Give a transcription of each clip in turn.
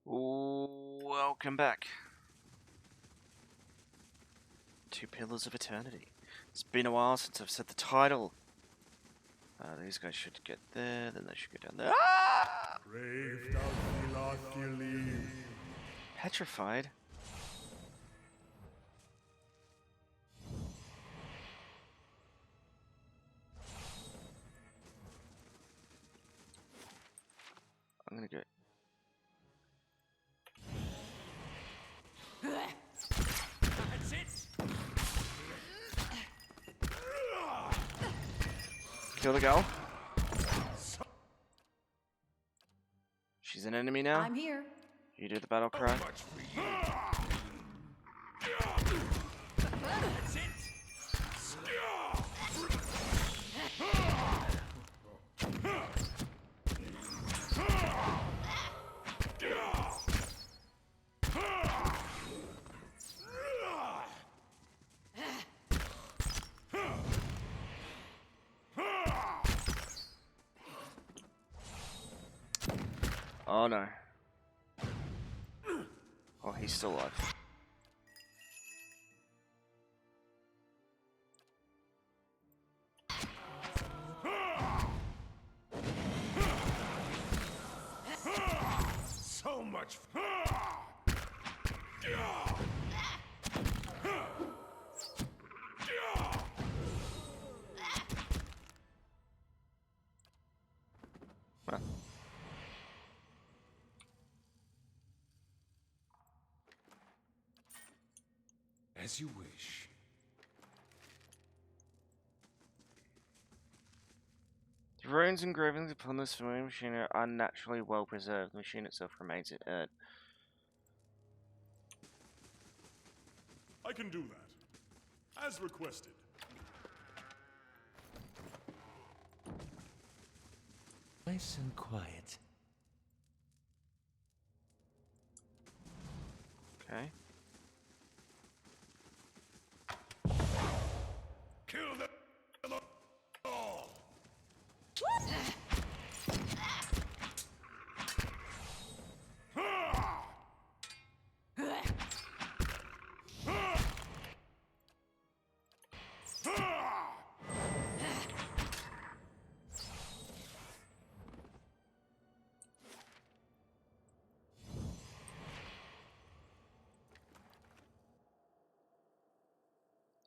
Welcome back to Pillars of Eternity. It's been a while since I've said the title. These guys should get there, then they should go down there. Ah! Petrified? I'm gonna go. That's it. Kill the girl. She's an enemy now. I'm here. You do the battle cry. Much for you. That's it. Oh no. Oh, he's still alive. So much. Well. As you wish. The runes and engravings upon this familiar machine are unnaturally well preserved. The machine itself remains inert. I can do that, as requested. Nice and quiet. Okay. Kill them all!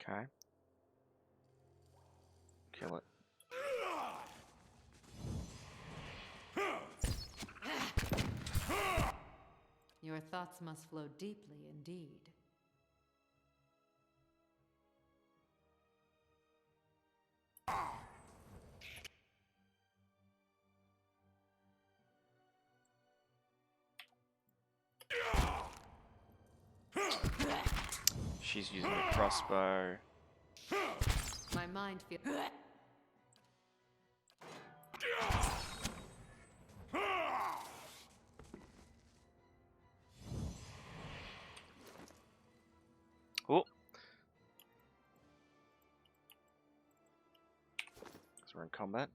Okay. Kill it. Your thoughts must flow deeply indeed. She's using a crossbow. My mind feels. Oh! Because we're in combat.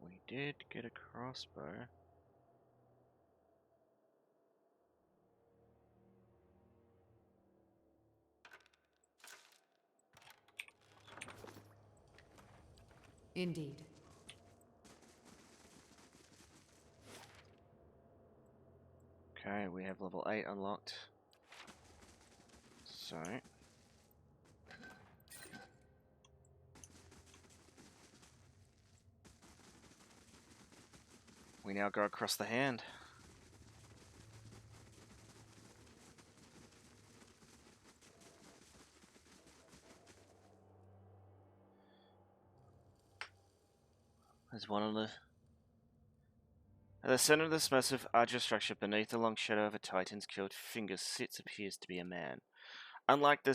We did get a crossbow. Indeed. Okay, we have level 8 unlocked. So... we now go across the hand. There's one on the... At the center of this massive arduous structure, beneath the long shadow of a titan's killed fingers, sits appears to be a man. Unlike the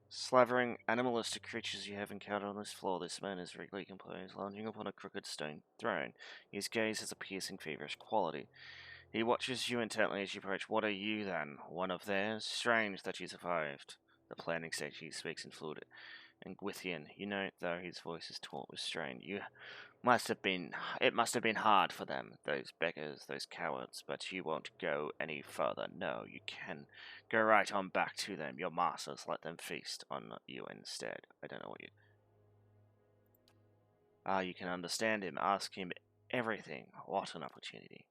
slavering animalistic creatures you have encountered on this floor, this man is regularly composed, lounging upon a crooked stone throne. His gaze has a piercing, feverish quality. He watches you intently as you approach. What are you, then? One of theirs? Strange that you survived. The planning stage, he speaks in fluid And Gwithian, you note, though his voice is taut with strain, it must have been hard for them, those beggars, those cowards, but you won't go any further. No, you can go right on back to them. Your masters let them feast on you instead. I don't know what you... Ah, you can understand him. Ask him everything. What an opportunity.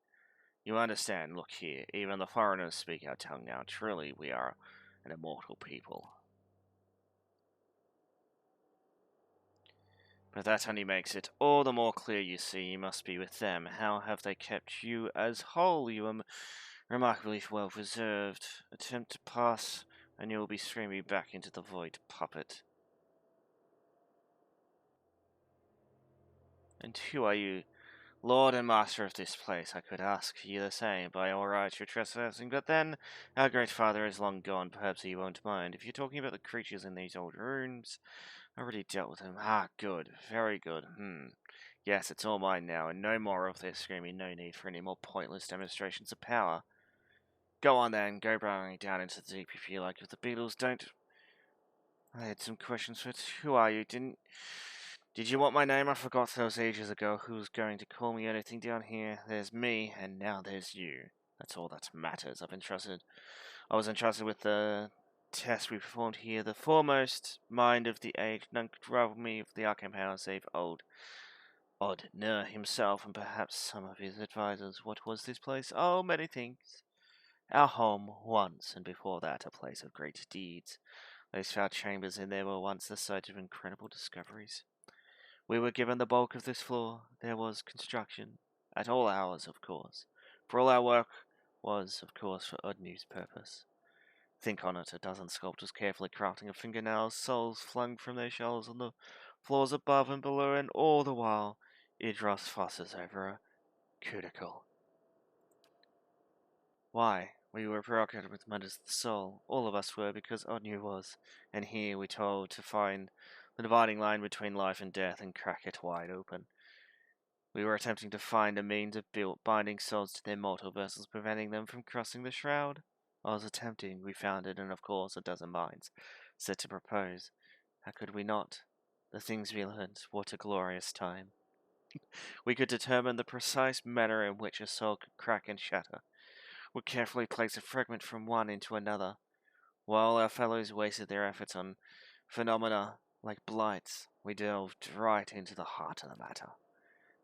You understand, look here, even the foreigners speak our tongue now. Truly, we are an immortal people. But that only makes it all the more clear, you see, you must be with them. How have they kept you as whole? You are remarkably well preserved. Attempt to pass, and you will be screaming back into the void, puppet. And who are you? Lord and master of this place, I could ask you the same. By all rights, you're trespassing, but then our great father is long gone. Perhaps he won't mind. If you're talking about the creatures in these old rooms, I already dealt with him. Ah, good. Very good. Yes, it's all mine now, and no more of their screaming. No need for any more pointless demonstrations of power. Go on then, go burrowing down into the deep if you like. If the beetles don't... I had some questions for it. Who are you? Did you want my name? I forgot those ages ago. Who's going to call me anything down here? There's me, and now there's you. That's all that matters. I was entrusted with the test we performed here. The foremost mind of the age. None could rival me of the arcane power save Odd Nur himself, and perhaps some of his advisors. What was this place? Oh, many things. Our home, once, and before that, a place of great deeds. Those foul chambers in there were once the site of incredible discoveries. We were given the bulk of this floor. There was construction, at all hours, of course. For all our work was, of course, for Odnu's purpose. Think on it, a dozen sculptors carefully crafting a fingernails, souls flung from their shells on the floors above and below, and all the while, Idros fusses over a cuticle. Why? We were preoccupied with matters of the soul. All of us were, because Odnu was. And here we told to find the dividing line between life and death and crack it wide open. We were attempting to find a means of binding souls to their mortal vessels, preventing them from crossing the shroud. I was attempting, we found it, and of course a dozen minds set to propose. How could we not? The things we learned, what a glorious time. We could determine the precise manner in which a soul could crack and shatter. We carefully place a fragment from one into another, while our fellows wasted their efforts on phenomena like blights. We delved right into the heart of the matter.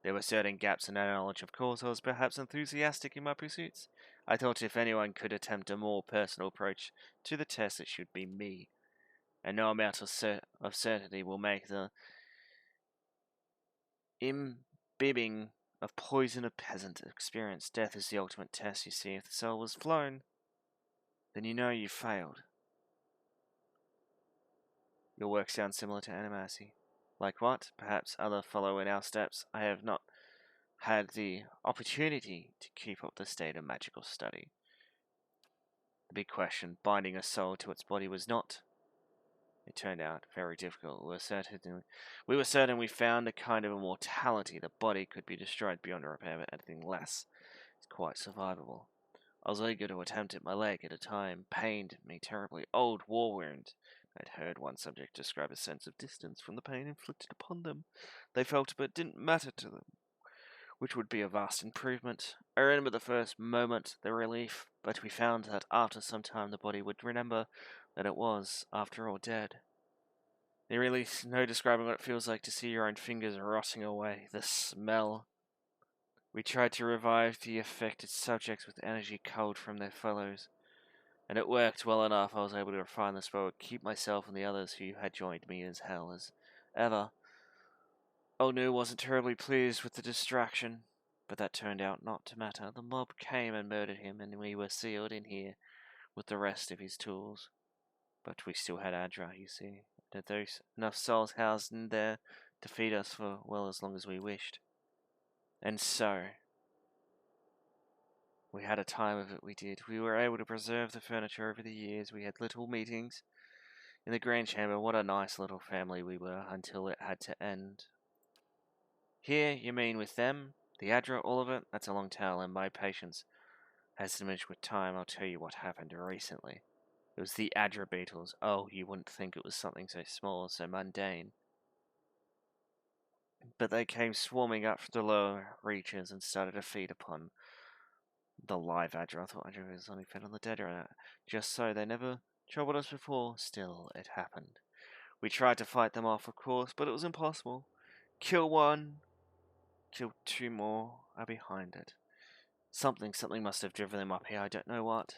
There were certain gaps in our knowledge, of course. I was perhaps enthusiastic in my pursuits. I thought if anyone could attempt a more personal approach to the test, it should be me. And no amount of certainty will make the imbibing of poison a peasant experience. Death is the ultimate test, you see. If the soul was flown, then you know you failed. Your work sounds similar to animacy. Like what? Perhaps others follow in our steps. I have not had the opportunity to keep up the state of magical study. The big question, binding a soul to its body, was not, it turned out, very difficult. We were certain we found a kind of immortality. The body could be destroyed beyond repair, but anything less is quite survivable. I was eager to attempt it. My leg, at a time, pained me terribly. Old war wound. I'd heard one subject describe a sense of distance from the pain inflicted upon them. They felt, but it didn't matter to them, which would be a vast improvement. I remember the first moment, the relief, but we found that after some time the body would remember that it was, after all, dead. There really is no describing what it feels like to see your own fingers rotting away. The smell. We tried to revive the affected subjects with energy culled from their fellows, and it worked well enough. I was able to refine the spell, keep myself and the others who had joined me as hell as ever. Onu wasn't terribly pleased with the distraction, but that turned out not to matter. The mob came and murdered him, and we were sealed in here with the rest of his tools. But we still had Adra, you see. There those enough souls housed in there to feed us for, well, as long as we wished. And so, we had a time of it, we did. We were able to preserve the furniture over the years. We had little meetings in the grand chamber. What a nice little family we were, until it had to end. Here, you mean with them? The Adra, all of it? That's a long tale, and my patience has diminished with time. I'll tell you what happened recently. It was the Adra beetles. Oh, you wouldn't think it was something so small, so mundane. But they came swarming up from the lower reaches and started to feed upon the live Adra. I thought Adra was only fed on the dead. Just so, they never troubled us before. Still, it happened. We tried to fight them off, of course, but it was impossible. Kill one, kill two more are behind it. Something must have driven them up here, I don't know what.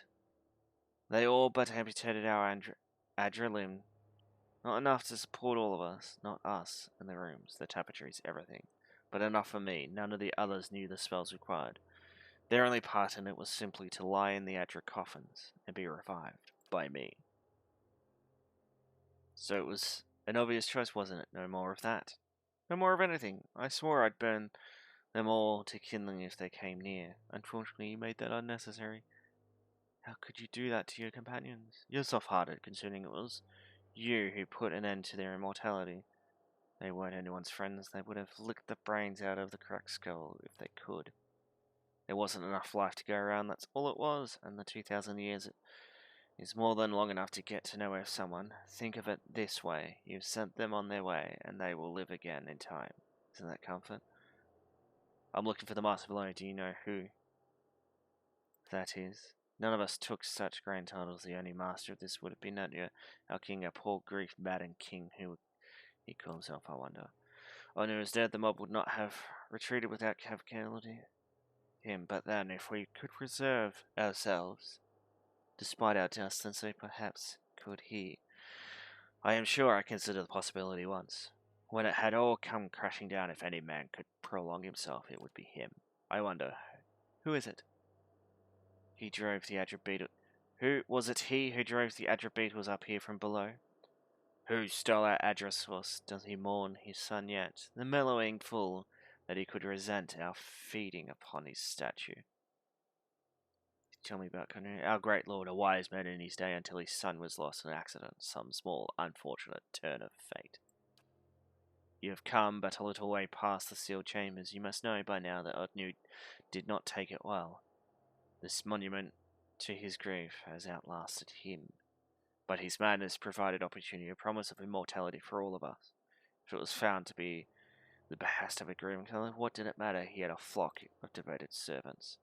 They all but amputated our Adra limb. Not enough to support all of us, not us and the rooms, the tapestries, everything. But enough for me, none of the others knew the spells required. Their only part in it was simply to lie in the Adra coffins and be revived by me. So it was an obvious choice, wasn't it? No more of that. No more of anything. I swore I'd burn them all to kindling if they came near. Unfortunately, you made that unnecessary. How could you do that to your companions? You're soft-hearted, considering it was you who put an end to their immortality. They weren't anyone's friends. They would have licked the brains out of the cracked skull if they could. There wasn't enough life to go around, that's all it was, and the 2,000 years is more than long enough to get to know someone. Think of it this way. You've sent them on their way, and they will live again in time. Isn't that comfort? I'm looking for the master below. Do you know who that is? None of us took such grand titles. The only master of this would have been our king, a poor grief-maddened king who he called himself, I wonder. Owner is dead. The mob would not have retreated without casualty him. But then, if we could preserve ourselves, despite our dust, then so perhaps could he. I am sure I considered the possibility once. When it had all come crashing down, if any man could prolong himself, it would be him. I wonder, who is it? He drove the Adra beetle. Who was it? He who drove the Adra beetles up here from below? Who stole our Adra source? Does he mourn his son yet? The mellowing fool that he could resent our feeding upon his statue. Tell me about Kanu. Our great lord, a wise man in his day until his son was lost in an accident, some small, unfortunate turn of fate. You have come but a little way past the sealed chambers. You must know by now that Otnu did not take it well. This monument to his grief has outlasted him. But his madness provided opportunity, a promise of immortality for all of us. If it was found to be the behest of a grim killer, what did it matter? He had a flock of devoted servants.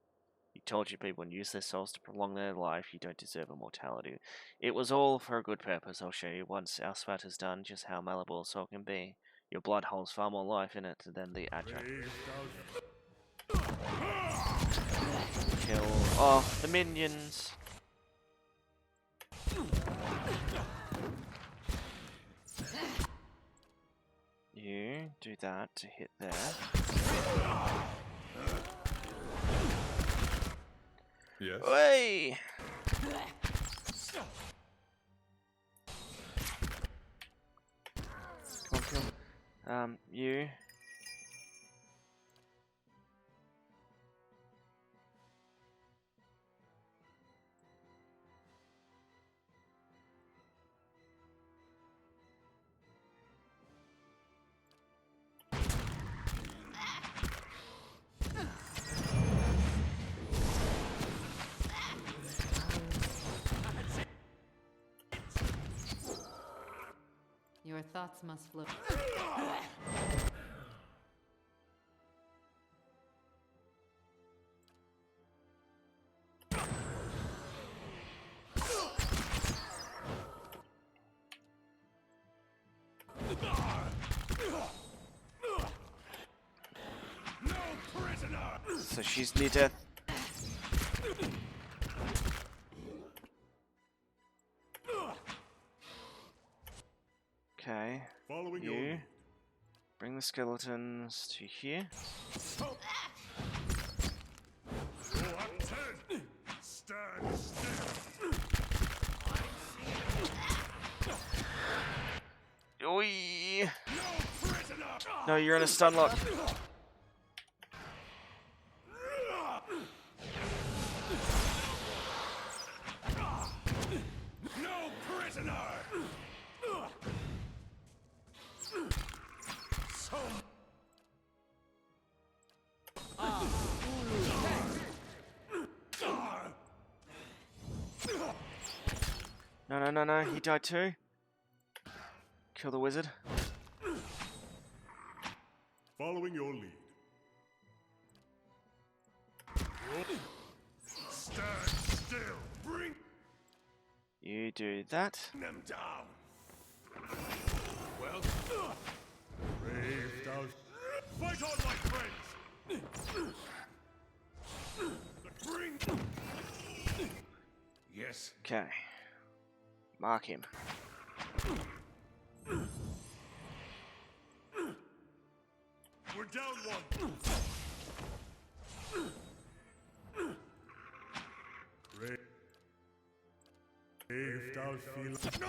He told you people would use their souls to prolong their life. You don't deserve immortality. It was all for a good purpose. I'll show you once our spat is done just how malleable a soul can be. Your blood holds far more life in it than the Adra. Kill off the minions. You do that to hit there. Yes. Hey! Come on, kill. You. Your thoughts must flow. So she's near death. Okay. Following your You lead. bring the skeletons to here. Go up 10. Stand still. Oi! No prisoner. No, you're in a stun lock. No prisoner. So No, no, no, no. He died too. Kill the wizard. Following your lead. Stand still. Bring You do that. them down. Well, brave thou. Fight on, my friends. Bring. Yes. Okay. Mark him. We're down one. Brave thou feel. No!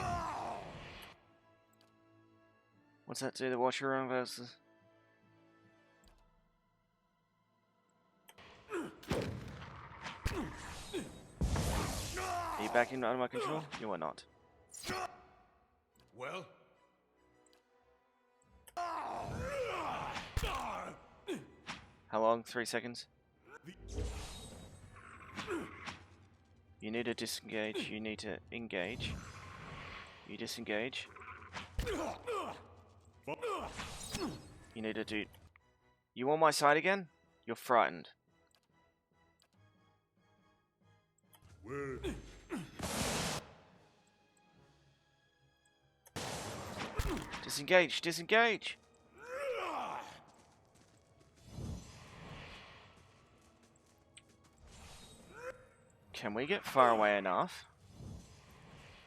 What's that do? The Watcher Run versus. Are you back in under my control? You are not. Well. How long? 3 seconds? You need to disengage. You need to engage. You disengage. You need to do... You on my side again? You're frightened. Word. Disengage! Disengage! Can we get far away enough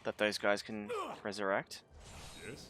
that those guys can resurrect? Yes.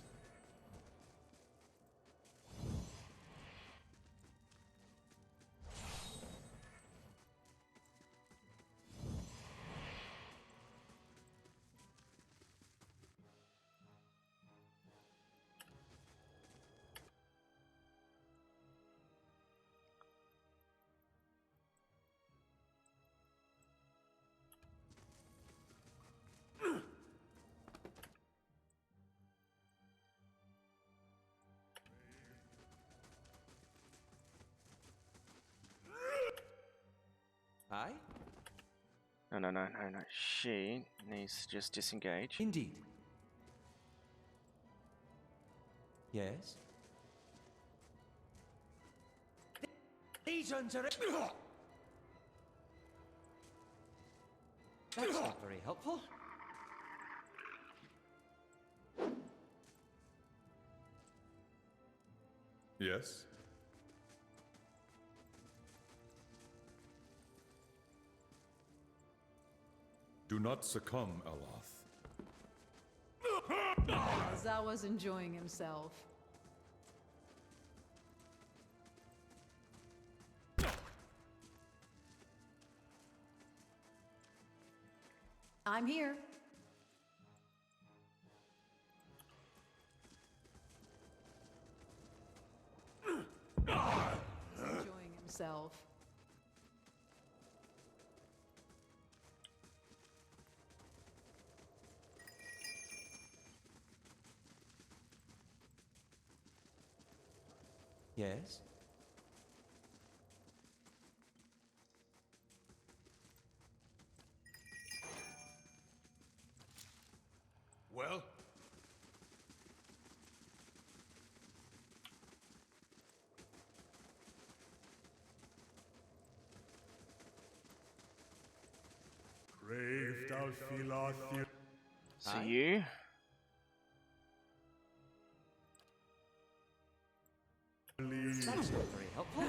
I? No, no, no, no, no. She needs to just disengage. Indeed. Yes? These ones are... That's not very helpful. Yes. Do not succumb, Aloth. Zawa's enjoying himself. I'm here. Enjoying himself. Yes? Well. Brave thou Philoth. So Aye. you... That's not very helpful.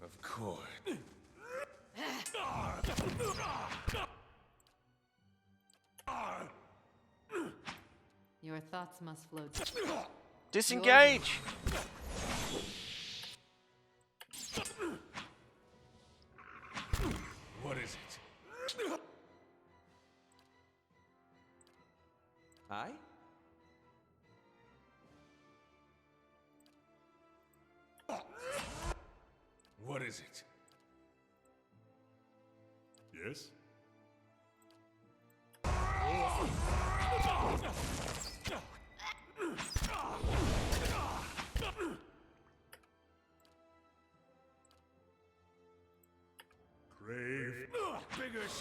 Of course. Your thoughts must flow. Disengage! What is it? I? What is it? Yes?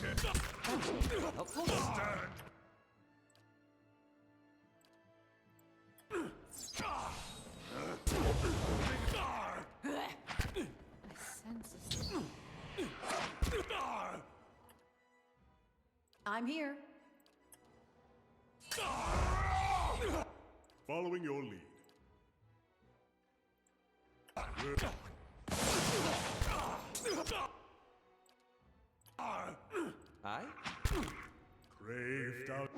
shit. That's not very helpful. Stand. My senses. I'm here. Following your lead. Aye? Craved out.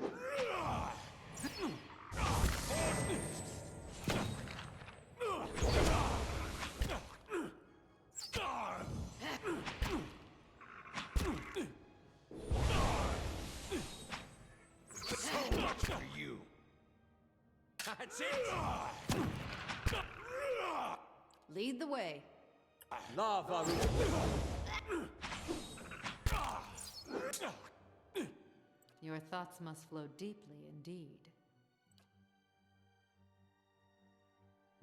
So much for you. That's it! Lead the way. Lava Your thoughts must flow deeply indeed.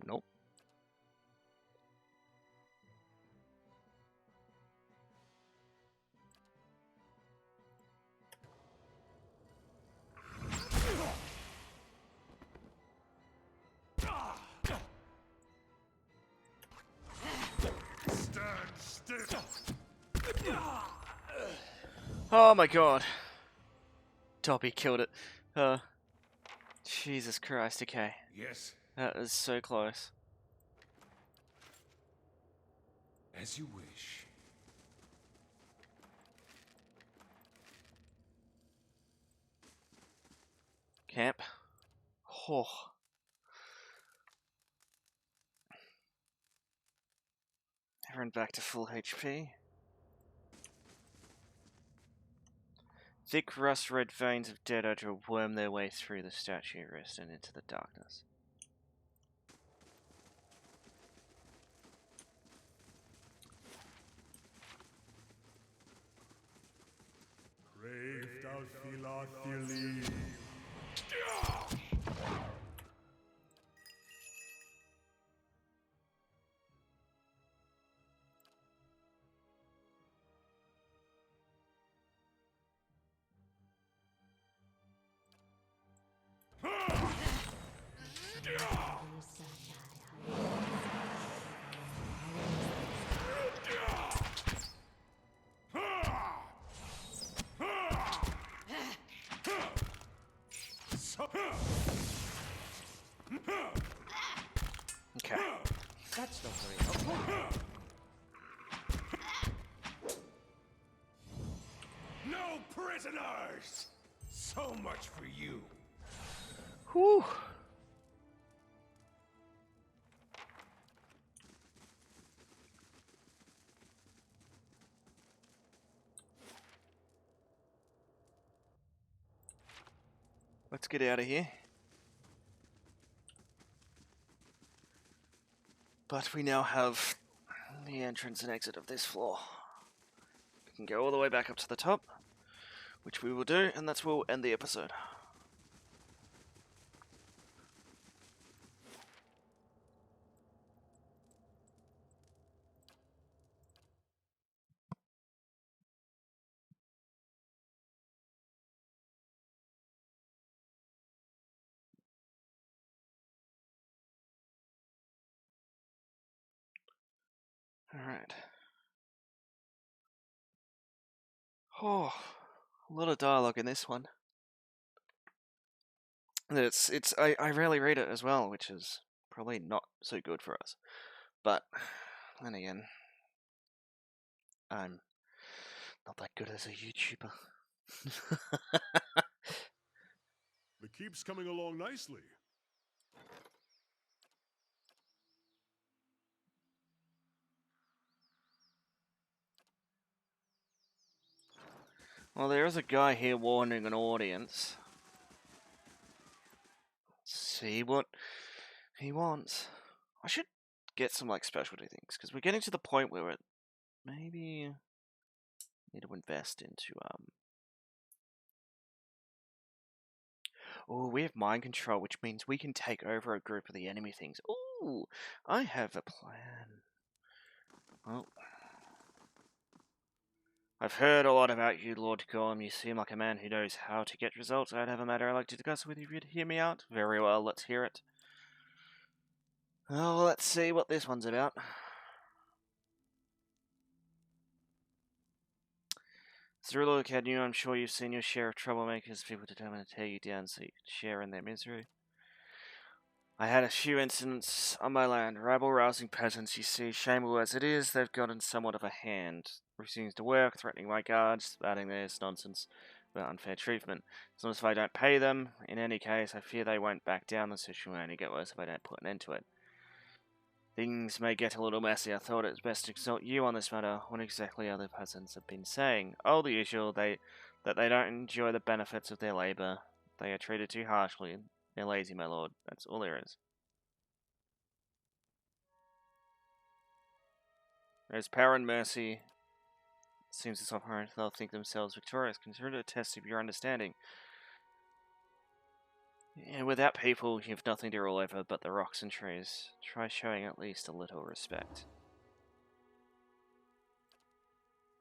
Nope. Stand still. Oh my god. Dobby killed it. Jesus Christ, okay. Yes, That is so close. as you wish. Camp. Oh. Everyone back to full HP. Thick rust-red veins of dead odor worm their way through the statue wrist and into the darkness. Craved out philothely. Okay. That's not very helpful. No prisoners! So much for you. Whew. Let's get out of here. But we now have the entrance and exit of this floor. We can go all the way back up to the top, which we will do, and that's where we'll end the episode. Alright. Oh, a lot of dialogue in this one. I rarely read it as well, which is probably not so good for us. But then again, I'm not that good as a YouTuber. The keep's coming along nicely. Well, there is a guy here warning an audience. Let's see what he wants. I should get some like specialty things because we're getting to the point where it maybe need to invest into Oh, we have mind control, which means we can take over a group of the enemy things. Ooh, I have a plan. Well, I've heard a lot about you, Lord Gorm. You seem like a man who knows how to get results. I'd have a matter I'd like to discuss with you if you'd hear me out. Very well, let's hear it. Oh, let's see what this one's about. Through the look at you, I'm sure you've seen your share of troublemakers, people determined to tear you down so you could share in their misery. I had a few incidents on my land. Rabble-rousing peasants, you see, shameful as it is, they've gotten somewhat of a hand. Refusing to work, threatening my guards, spouting this nonsense about unfair treatment. As long as if I don't pay them, in any case, I fear they won't back down. The situation will only get worse if I don't put an end to it. Things may get a little messy. I thought it was best to consult you on this matter. What exactly other peasants have been saying? Oh, the usual, that they don't enjoy the benefits of their labour. They are treated too harshly. They're lazy, my lord. That's all there is. There's power and mercy. It seems it's apparent they'll think themselves victorious. Consider it a test of your understanding. And without people, you've nothing to rule over but the rocks and trees. Try showing at least a little respect.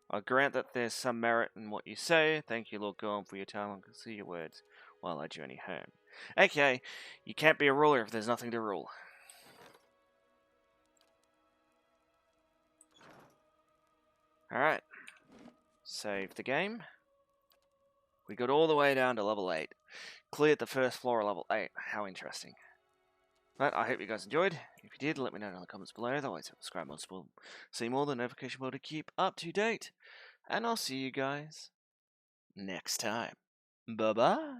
I grant that there's some merit in what you say. Thank you, Lord Gorm, for your time. I can see your words while I journey home. Okay, you can't be a ruler if there's nothing to rule. Alright. Save the game. We got all the way down to level 8. Cleared the first floor of level 8. How interesting. But I hope you guys enjoyed. If you did, let me know in the comments below. Otherwise, subscribe multiple. See more the notification bell to keep up to date. And I'll see you guys next time. Bye-bye.